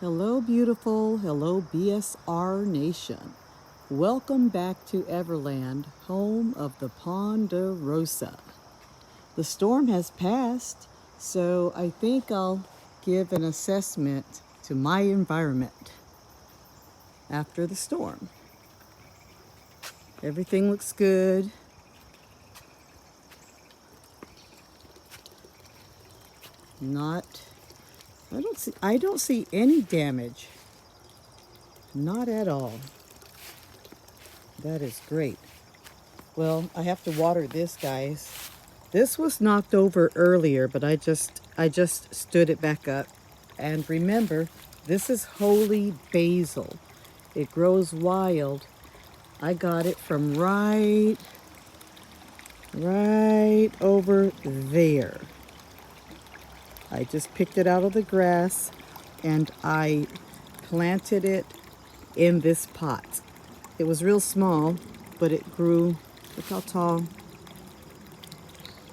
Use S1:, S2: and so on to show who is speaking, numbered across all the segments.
S1: Hello, beautiful. Hello, BSR Nation. Welcome back to Everland, home of the Ponderosa. The storm has passed, so I think I'll give an assessment to my environment after the storm. Everything looks good. I don't see any damage. Not at all. That is great. Well, I have to water this, guys. This was knocked over earlier, but I just stood it back up. And remember, this is holy basil. It grows wild. I got it from right over there. I just picked it out of the grass and I planted it in this pot. It was real small, but it grew. Look how tall.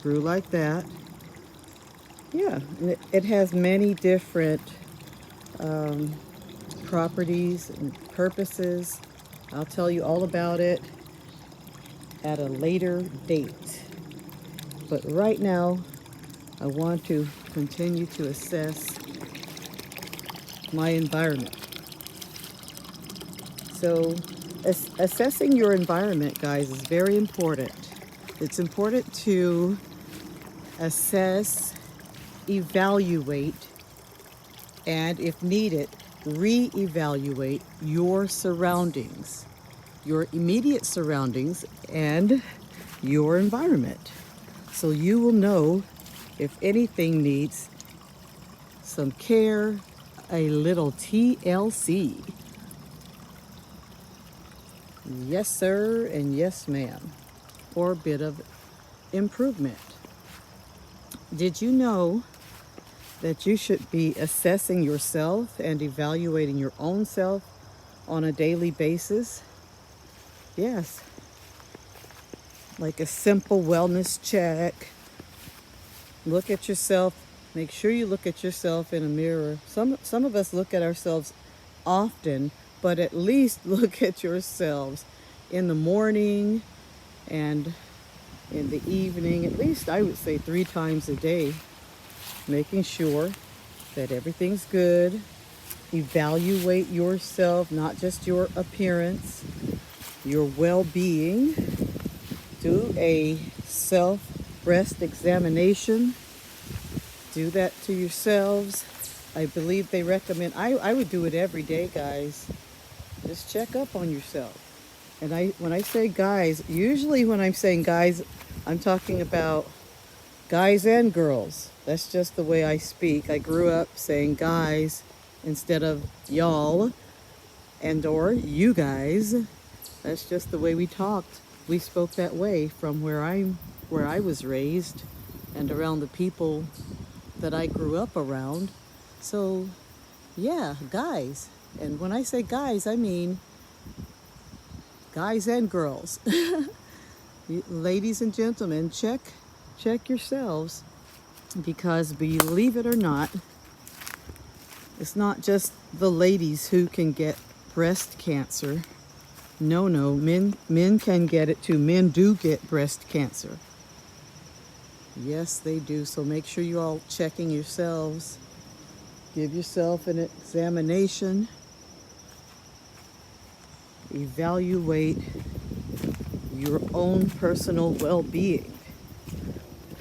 S1: Grew like that. Yeah, and it has many different properties and purposes. I'll tell you all about it at a later date. But right now, I want to continue to assess my environment. So, assessing your environment, guys, is very important. It's important to assess, evaluate, and if needed, re-evaluate your surroundings, your immediate surroundings, and your environment. So you will know if anything needs some care, a little TLC. Yes, sir, and yes, ma'am, or a bit of improvement. Did you know that you should be assessing yourself and evaluating your own self on a daily basis? Yes, like a simple wellness check. Look at yourself. Make sure you look at yourself in a mirror. Some of us look at ourselves often, but at least look at yourselves in the morning and in the evening. At least I would say 3 times a day, making sure that everything's good. Evaluate yourself, not just your appearance, your well-being. Do a self-breast examination. Do that to yourselves. I believe they recommend, I would do it every day, guys. Just check up on yourself. And when I say guys, usually when I'm saying guys, I'm talking about guys and girls. That's just the way I speak. I grew up saying guys instead of y'all and or you guys. That's just the way we talked. We spoke that way from where I was raised and around the people that I grew up around. So, yeah, guys. And when I say guys, I mean guys and girls. Ladies and gentlemen, check yourselves, because believe it or not, it's not just the ladies who can get breast cancer. No, men can get it too. Men do get breast cancer. Yes, they do. So make sure you're all checking yourselves. Give yourself an examination. Evaluate your own personal well-being.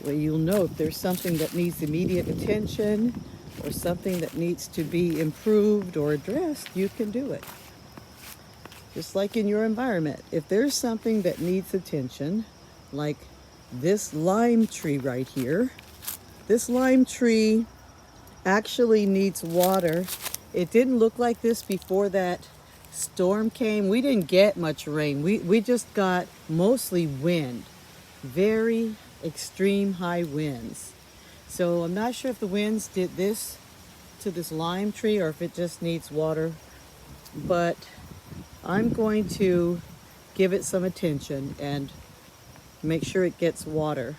S1: Well, you'll know if there's something that needs immediate attention or something that needs to be improved or addressed, you can do it. Just like in your environment. If there's something that needs attention, like this lime tree right here, this lime tree actually needs water. It didn't look like this before that storm came. We didn't get much rain. We just got mostly wind. Very extreme high winds. So I'm not sure if the winds did this to this lime tree or if it just needs water. But I'm going to give it some attention and make sure it gets water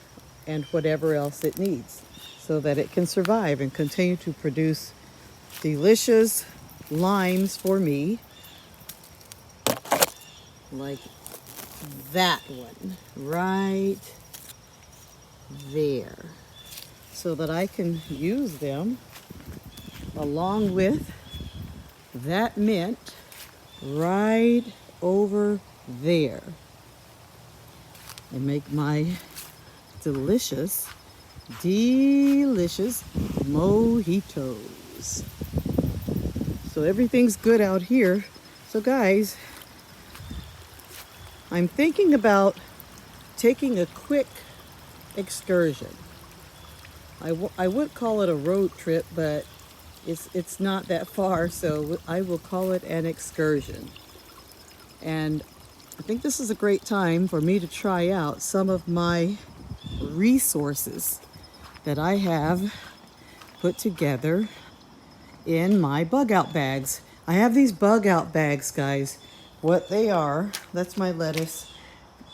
S1: and whatever else it needs so that it can survive and continue to produce delicious limes for me, like that one right there, so that I can use them along with that mint right over there and make my delicious mojitos. So everything's good out here. So guys, I'm thinking about taking a quick excursion. I would call it a road trip, but it's not that far, so I will call it an excursion. And I think this is a great time for me to try out some of my resources that I have put together in my bug out bags. I have these bug out bags, guys. What they are, that's my lettuce.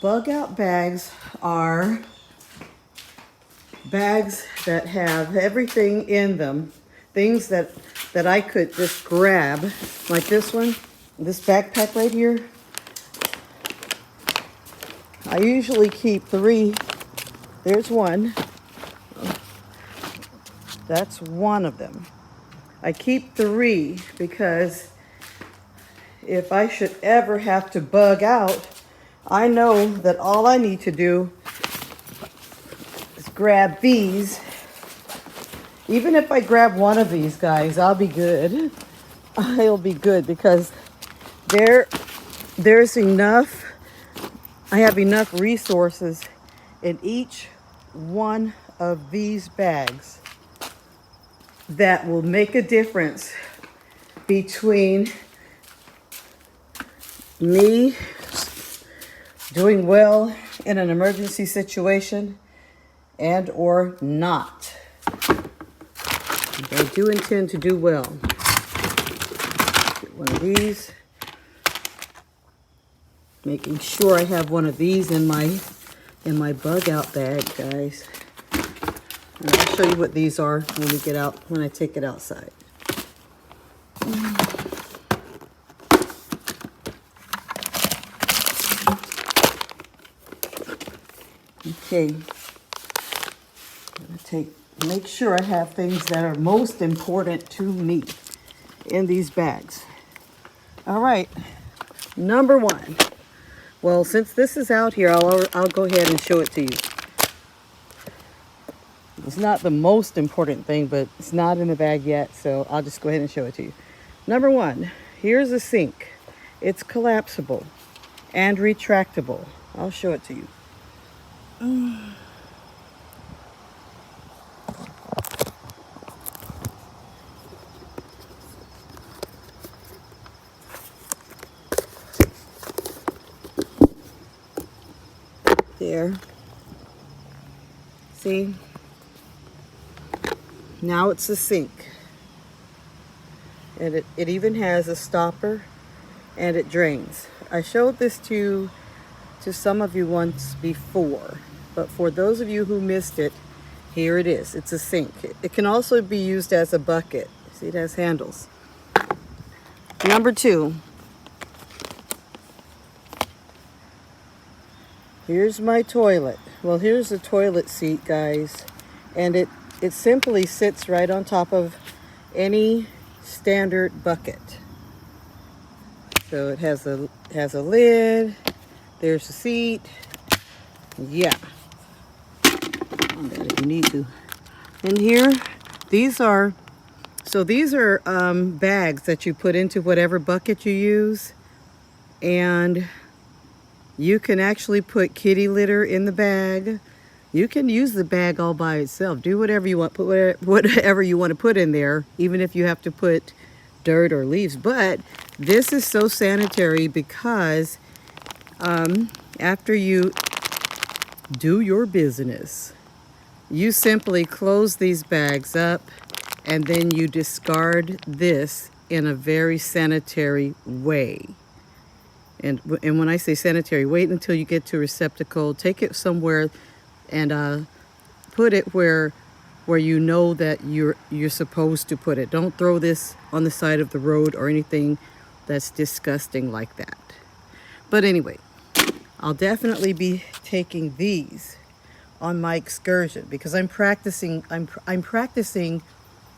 S1: Bug out bags are bags that have everything in them, things that I could just grab, like this one, this backpack right here. I usually keep 3. There's one. That's one of them. I keep 3 because if I should ever have to bug out, I know that all I need to do is grab these. Even if I grab one of these, guys, I'll be good. I'll be good because there's enough. I have enough resources in each one of these bags that will make a difference between me doing well in an emergency situation and or not. I do intend to do well. Get one of these. Making sure I have one of these in my bug out bag, guys. And I'll show you what these are when I take it outside. Okay. Make sure I have things that are most important to me in these bags. All right. Number 1. Well, since this is out here, I'll go ahead and show it to you. It's not the most important thing, but it's not in the bag yet, so I'll just go ahead and show it to you. Number 1, here's a sink. It's collapsible and retractable. I'll show it to you. There. See? Now it's a sink. And it even has a stopper and it drains. I showed this to some of you once before, but for those of you who missed it, here it is. It's a sink. It can also be used as a bucket. See, it has handles. Number 2. Here's my toilet. Well, here's the toilet seat, guys. And it simply sits right on top of any standard bucket. So it has a lid. There's the seat. Yeah. On that if you need to. And here, these are bags that you put into whatever bucket you use. And you can actually put kitty litter in the bag. You can use the bag all by itself. Do whatever you want. Put whatever you want to put in there, even if you have to put dirt or leaves. But this is so sanitary because after you do your business, you simply close these bags up and then you discard this in a very sanitary way. And when I say sanitary, wait until you get to a receptacle, take it somewhere and put it where where you know that you're supposed to put it. Don't throw this on the side of the road or anything that's disgusting like that. But anyway, I'll definitely be taking these on my excursion because I'm practicing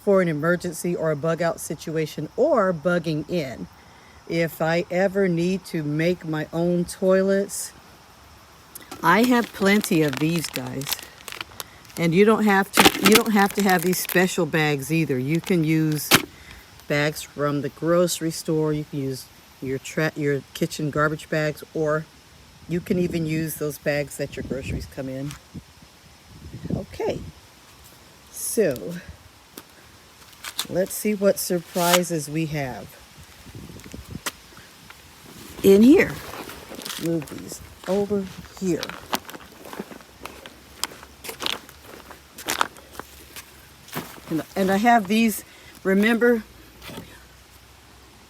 S1: for an emergency or a bug out situation or bugging in. If I ever need to make my own toilets, I have plenty of these guys. And you don't have to have these special bags either. You can use bags from the grocery store. You can use your kitchen garbage bags, or you can even use those bags that your groceries come in. Okay, so let's see what surprises we have in here. Let's move these over here. And I have these. Remember,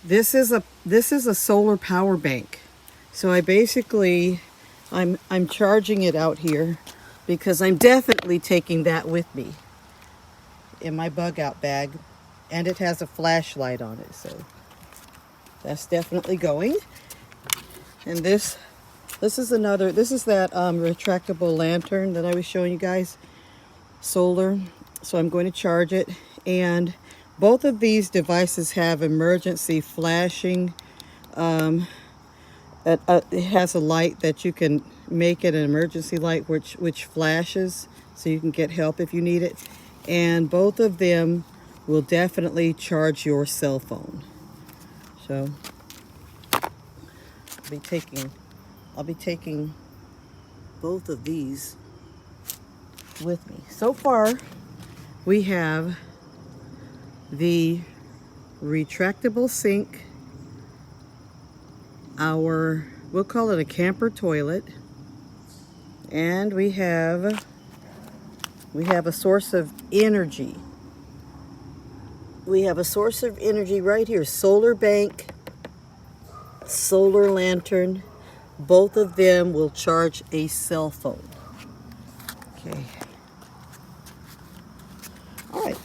S1: this is a solar power bank. So I'm charging it out here because I'm definitely taking that with me in my bug out bag, and it has a flashlight on it, so that's definitely going. And this is that retractable lantern that I was showing you guys, solar. So I'm going to charge it, and both of these devices have emergency flashing. It has a light that you can make it an emergency light which flashes so you can get help if you need it. And both of them will definitely charge your cell phone. So I'll be taking both of these with me. So far, we have the retractable sink, we'll call it a camper toilet, and we have a source of energy. We have a source of energy right here, solar bank, solar lantern. Both of them will charge a cell phone. Okay. All right,